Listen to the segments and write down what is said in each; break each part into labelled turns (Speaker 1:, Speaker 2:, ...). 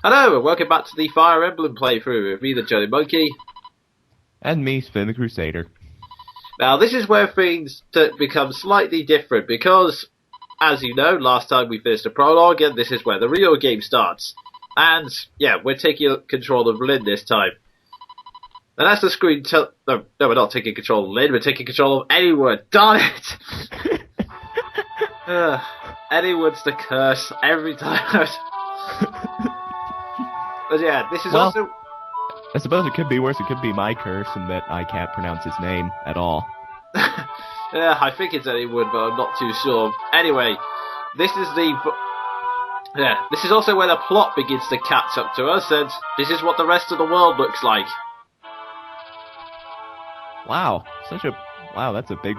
Speaker 1: Hello, and welcome back to the Fire Emblem playthrough with me, the Jonin Monkey.
Speaker 2: And me, Sven the Crusader.
Speaker 1: Now, this is where things become slightly different, because, as you know, last time we finished the prologue, and this is where the real game starts. And, yeah, we're taking control of Lynn this time. And as the screen no, we're not taking control of Lynn, we're taking control of anyone. Darn it! Anyone's the curse every time. But yeah, this is also...
Speaker 2: I suppose it could be worse. It could be my curse in that I can't pronounce his name at all.
Speaker 1: Yeah, I think it's anyone, but I'm not too sure. Anyway, this is this is also where the plot begins to catch up to us, and this is what the rest of the world looks like.
Speaker 2: Wow, that's a big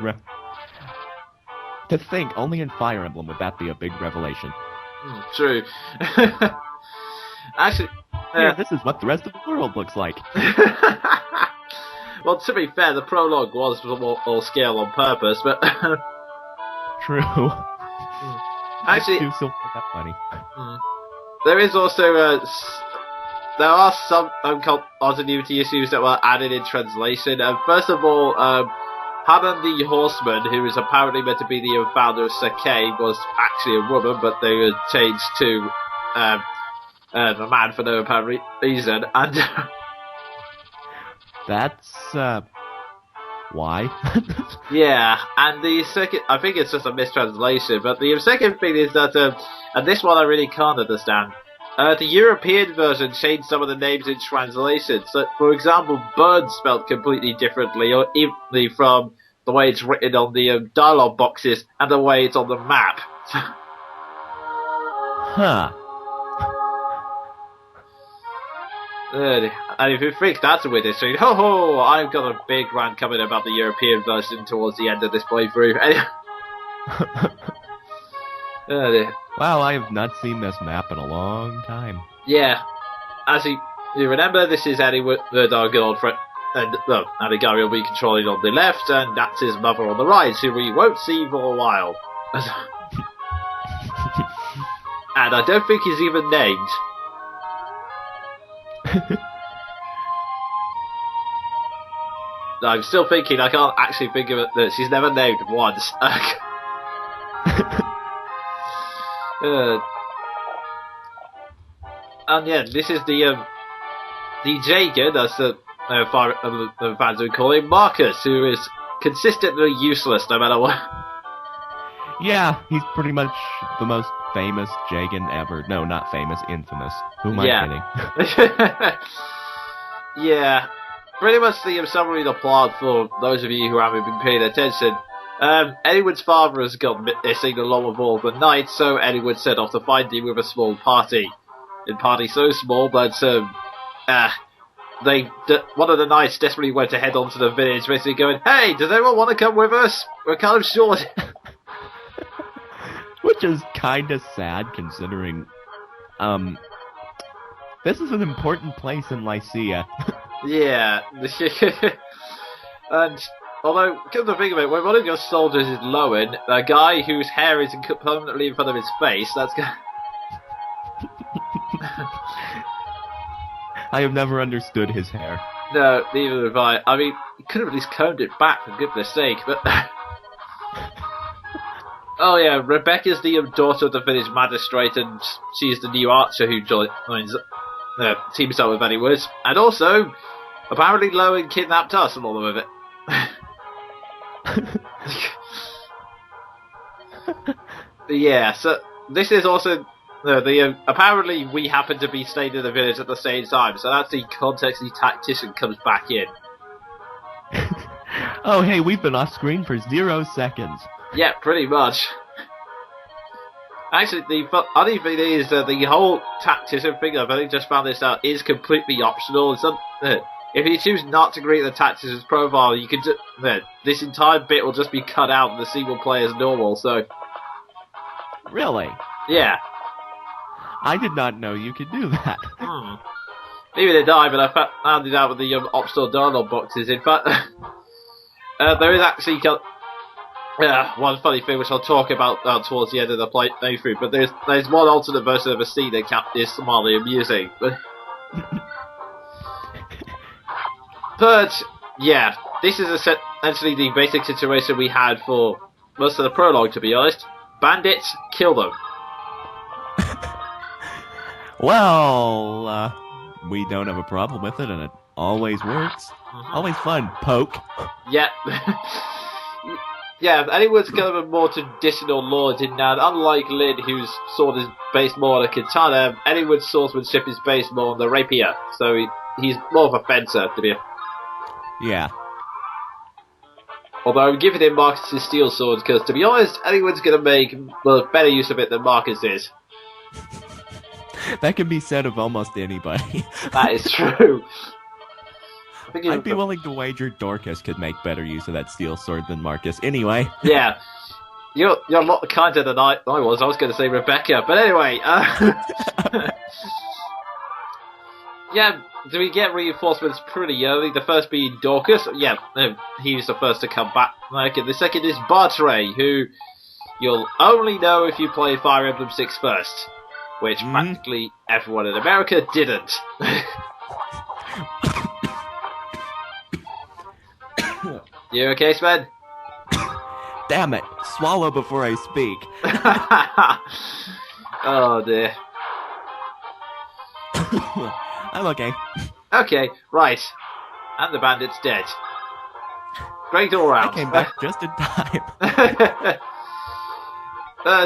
Speaker 2: To think, only in Fire Emblem would that be a big revelation.
Speaker 1: True. Actually...
Speaker 2: Yeah, this is what the rest of the world looks like.
Speaker 1: Well, to be fair, the prologue was all scale on purpose, but...
Speaker 2: True.
Speaker 1: Actually...
Speaker 2: You still find that funny.
Speaker 1: There is also, there are some continuity issues that were added in translation. First of all, Hanan the Horseman, who is apparently meant to be the founder of Sake, was actually a woman, but they were changed to... a man for no apparent reason, and...
Speaker 2: That's, why?
Speaker 1: Yeah, and the second... I think it's just a mistranslation, but the second thing is that, and this one I really can't understand, the European version changed some of the names in translation. So, for example, bird spelled completely differently, or evenly from the way it's written on the dialogue boxes, and the way it's on the map.
Speaker 2: Huh.
Speaker 1: And if you think that's a weird history, ho, I've got a big rant coming about the European version towards the end of this playthrough.
Speaker 2: Wow, I have not seen this map in a long time.
Speaker 1: Yeah, as you remember, this is Eddie with our good old friend, and well, Anigari will be controlling on the left, and that's his mother on the right, who we won't see for a while. And I don't think he's even named. I'm still thinking, I can't actually think of it, that she's never named once. And yeah, this is the Jagan, that's the fans would call him, Marcus, who is consistently useless no matter what.
Speaker 2: Yeah, he's pretty much the most famous Jagan ever. No, not famous, infamous. Who am I kidding?
Speaker 1: Yeah, pretty much the summary of the plot for those of you who haven't been paying attention. Edward's father has gone missing along with all the knights, so Edward set off to find him with a small party. A party so small that one of the knights desperately went to head on to the village, basically going, "Hey, does anyone want to come with us? We're kind of short."
Speaker 2: Which is kinda sad, considering, this is an important place in Lycia.
Speaker 1: Yeah. And, although, come to think of it, when one of your soldiers is Lowen, a guy whose hair is permanently in front of his face, that's...
Speaker 2: I have never understood his hair.
Speaker 1: No, neither have I. I mean, he could have at least combed it back, for goodness sake, but... Oh yeah, Rebecca's the daughter of the village magistrate, and she's the new archer who teams up with Edward. And also, apparently Lowen kidnapped us along with it. Yeah, so this is also apparently we happen to be staying in the village at the same time, so that's the context the tactician comes back in.
Speaker 2: Oh hey, we've been off screen for 0 seconds.
Speaker 1: Yeah, pretty much. Actually, the funny thing is that the whole tactician thing, I've only just found this out, is completely optional. If you choose not to create the tactician's profile, you can this entire bit will just be cut out and the scene will play as normal, so...
Speaker 2: Really?
Speaker 1: Yeah.
Speaker 2: I did not know you could do that.
Speaker 1: Neither did I, but I found it out with the optional dialogue boxes. In fact, there is actually... One funny thing which I'll talk about towards the end of the playthrough, but there's one alternate version of a scene that is mildly amusing. But yeah, this is essentially the basic situation we had for most of the prologue, to be honest. Bandits, kill them.
Speaker 2: Well, we don't have a problem with it, and it always works. Always fun. Poke.
Speaker 1: Yeah. Yeah, anyone's kind of a more traditional lord in that, unlike Lyn, whose sword is based more on a katana, anyone's swordsmanship is based more on the rapier, so he's more of a fencer, to be.
Speaker 2: Yeah.
Speaker 1: Although I'm giving him Marcus's steel sword, because to be honest, anyone's going to make better use of it than Marcus is.
Speaker 2: That can be said of almost anybody.
Speaker 1: That is true.
Speaker 2: I'd be willing to wager Dorcas could make better use of that steel sword than Marcus. Anyway.
Speaker 1: Yeah. You're a lot kinder than I was. I was going to say Rebecca, but anyway. Yeah, do we get reinforcements pretty early? The first being Dorcas. Yeah, he was the first to come back. And the second is Bartray, who you'll only know if you play Fire Emblem 6 first. Which practically everyone in America didn't. You okay, Sven?
Speaker 2: Damn it! Swallow before I speak.
Speaker 1: Oh dear.
Speaker 2: I'm okay.
Speaker 1: Okay, right. And the bandit's dead. Great all round.
Speaker 2: I came back just in time.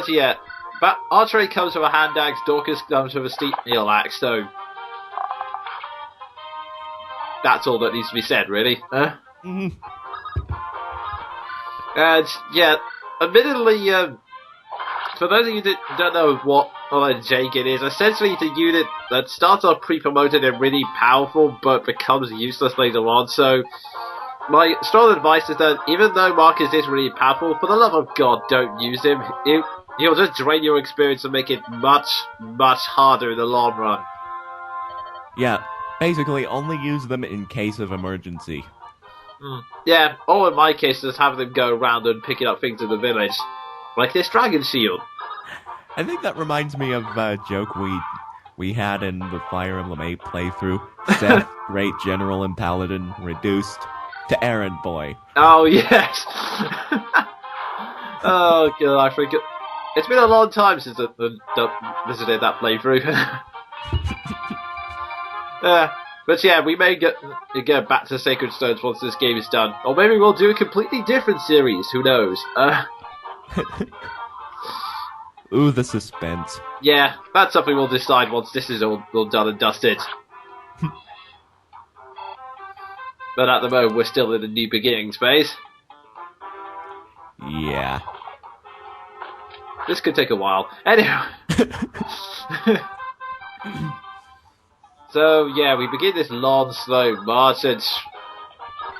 Speaker 1: Yeah. But Archery comes with a hand axe, Dorcas comes with a steel axe, so that's all that needs to be said, really. And yeah, admittedly, for those of you that don't know what Jagen is, essentially it's a unit that starts off pre-promoted and really powerful, but becomes useless later on. So my strong advice is that even though Marcus is really powerful, for the love of God, don't use him. He'll just drain your experience and make it much, much harder in the long run.
Speaker 2: Yeah, basically only use them in case of emergency.
Speaker 1: Yeah, or in my case, just have them go around and picking up things in the village. Like this dragon shield.
Speaker 2: I think that reminds me of a joke we had in the Fire Emblem 8 playthrough. Seth, great general and paladin, reduced to errand boy.
Speaker 1: Oh, yes! Oh, God, I forget. It's been a long time since I visited that playthrough. But yeah, we may get back to Sacred Stones once this game is done. Or maybe we'll do a completely different series, who knows?
Speaker 2: Ooh, the suspense.
Speaker 1: Yeah, that's something we'll decide once this is all done and dusted. But at the moment, we're still in the new beginnings phase.
Speaker 2: Yeah.
Speaker 1: This could take a while. Anyway. So, yeah, we begin this long, slow march, and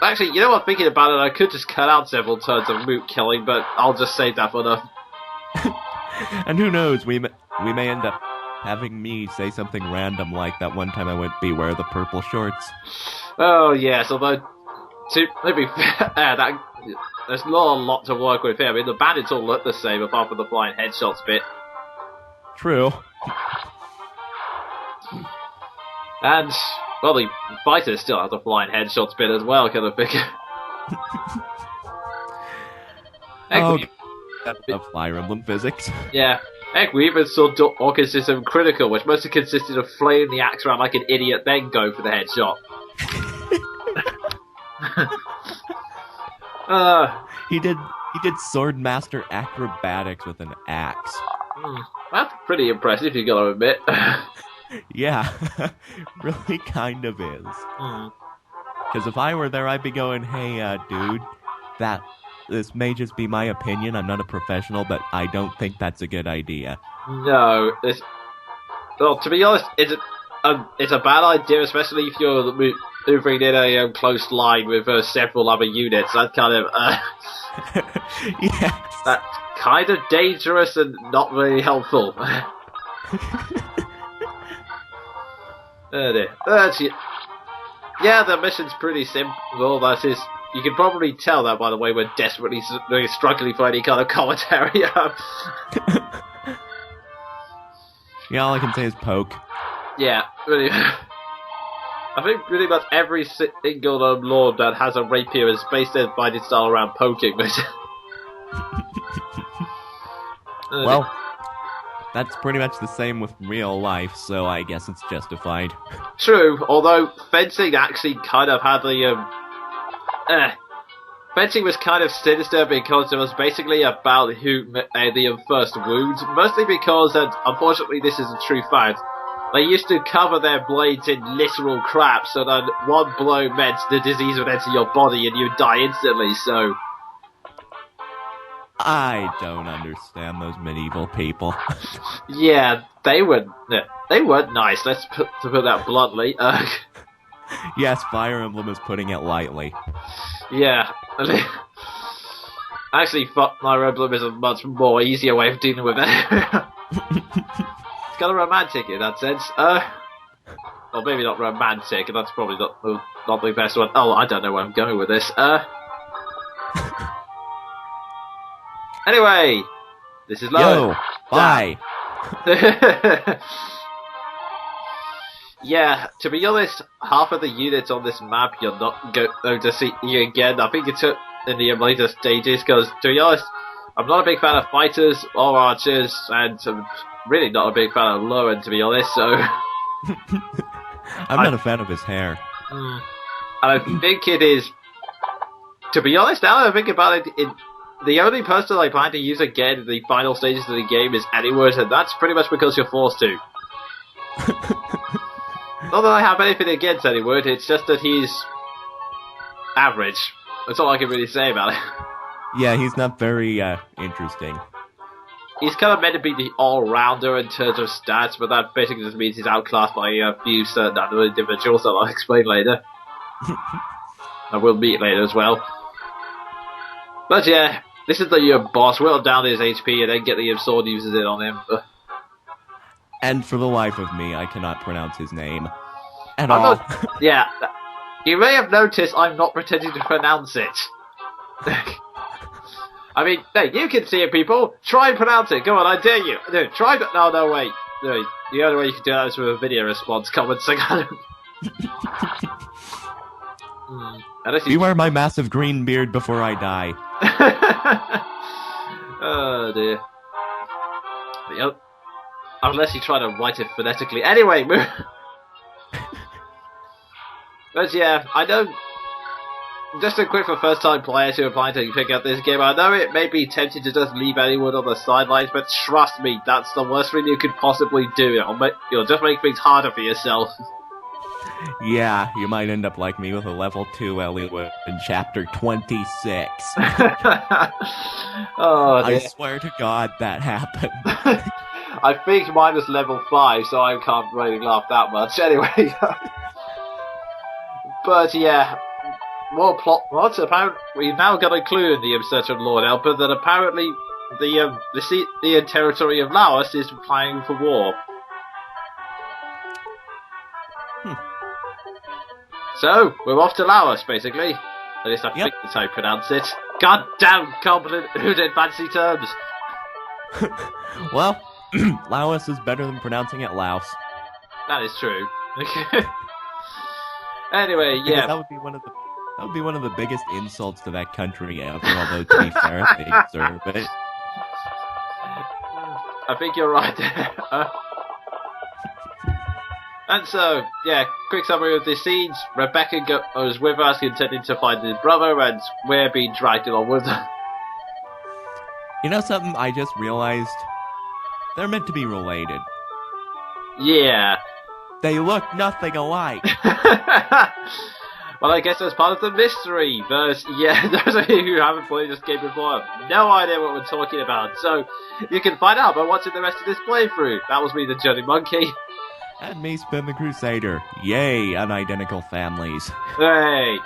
Speaker 1: actually, you know what, thinking about it, I could just cut out several turns of moot killing, but I'll just save that for the...
Speaker 2: And who knows, we may end up having me say something random like that one time I went beware the purple shorts.
Speaker 1: Oh, yes, although, to be fair, there's not a lot to work with here. I mean, the bandits all look the same, apart from the flying headshots bit.
Speaker 2: True.
Speaker 1: And, well, the fighters still have the flying headshots bit as well, kind of figure.
Speaker 2: Of Fire Emblem physics.
Speaker 1: Yeah. Heck, we even saw Orca's System Critical, which mostly consisted of flailing the axe around like an idiot, then go for the headshot.
Speaker 2: He did Swordmaster acrobatics with an axe.
Speaker 1: That's pretty impressive, you gotta admit.
Speaker 2: Yeah, really kind of is. Because if I were there, I'd be going, hey, dude, this may just be my opinion, I'm not a professional, but I don't think that's a good idea. No, well, to be honest, it's a bad idea, especially if you're maneuvering in a close line with several other units. That kind of, yes.
Speaker 1: That's kind of dangerous and not very helpful. Yeah, the mission's pretty simple. That is you can probably tell that, by the way, we're desperately struggling for any kind of commentary.
Speaker 2: Yeah, all I can say is poke.
Speaker 1: Yeah, really. I think pretty much every single lord that has a rapier is based their fighting style around poking.
Speaker 2: Well, that's pretty much the same with real life, so I guess it's justified.
Speaker 1: True, although fencing actually kind of had the fencing was kind of sinister because it was basically about who made the first wound, mostly because, and unfortunately this is a true fact, they used to cover their blades in literal crap, so that one blow meant the disease would enter your body and you'd die instantly, so...
Speaker 2: I don't understand those medieval people.
Speaker 1: Yeah, they weren't nice, to put that bluntly.
Speaker 2: Yes, Fire Emblem is putting it lightly.
Speaker 1: Yeah. Actually, Fire Emblem is a much more easier way of dealing with it. It's kind of romantic in that sense. Well, maybe not romantic, and that's probably not the best one. Oh, I don't know where I'm going with this. Anyway, this is Low.
Speaker 2: Yo, bye.
Speaker 1: Yeah, to be honest, half of the units on this map you're not going to see again. I think it's in the later stages, because, to be honest, I'm not a big fan of fighters or archers, and I'm really not a big fan of Lowen, to be honest, so...
Speaker 2: I'm not a fan of his hair.
Speaker 1: And I think it is... To be honest, now that I think about it, the only person I plan to use again in the final stages of the game is Edward, and that's pretty much because you're forced to. Not that I have anything against Edward, it's just that he's average. That's all I can really say about it.
Speaker 2: Yeah, he's not very interesting.
Speaker 1: He's kind of meant to be the all-rounder in terms of stats, but that basically just means he's outclassed by a few certain other individuals that I'll explain later. And we'll meet later as well. But yeah, this is the boss. Whittle down his HP and then get the sword users in on him.
Speaker 2: And for the life of me, I cannot pronounce his name at all.
Speaker 1: Yeah, you may have noticed I'm not pretending to pronounce it. I mean, hey, you can see it, people. Try and pronounce it. Go on, I dare you. No, try, but no, wait. No, the only way you can do that is with a video response. Comment second.
Speaker 2: Beware my massive green beard before I die.
Speaker 1: Oh dear. Yep. Unless you try to write it phonetically. Anyway, but yeah, I know. Just a quick for first-time players who are planning to pick up this game. I know it may be tempting to just leave anyone on the sidelines, but trust me, that's the worst thing you could possibly do. It'll just make things harder for yourself.
Speaker 2: Yeah, you might end up like me with a level 2 Elliot in chapter 26.
Speaker 1: Oh,
Speaker 2: I swear to God that happened.
Speaker 1: I think mine was level 5, so I can't really laugh that much. Anyway. But yeah, more plot plots. Apparently, we've now got a clue in the search of Lord Elper that apparently the territory of Laos is planning for war. So, we're off to Laos, basically. At least I think that's how you pronounce it. Goddamn competent who did fancy terms!
Speaker 2: Well, Laos is better than pronouncing it Laos.
Speaker 1: That is true. Anyway, yeah.
Speaker 2: That would be one of the biggest insults to that country ever, although to be fair, they deserve it.
Speaker 1: I think you're right there. And so, yeah, quick summary of the scenes. Rebecca goes with us, intending to find his brother, and we're being dragged along with her.
Speaker 2: You know something I just realized? They're meant to be related.
Speaker 1: Yeah.
Speaker 2: They look nothing alike.
Speaker 1: Well, I guess that's part of the mystery. Those of you who haven't played this game before have no idea what we're talking about. So, you can find out by watching the rest of this playthrough. That was me, the Jonin Monkey.
Speaker 2: And me, Sven the Crusader. Yay, unidentical families.
Speaker 1: Hey.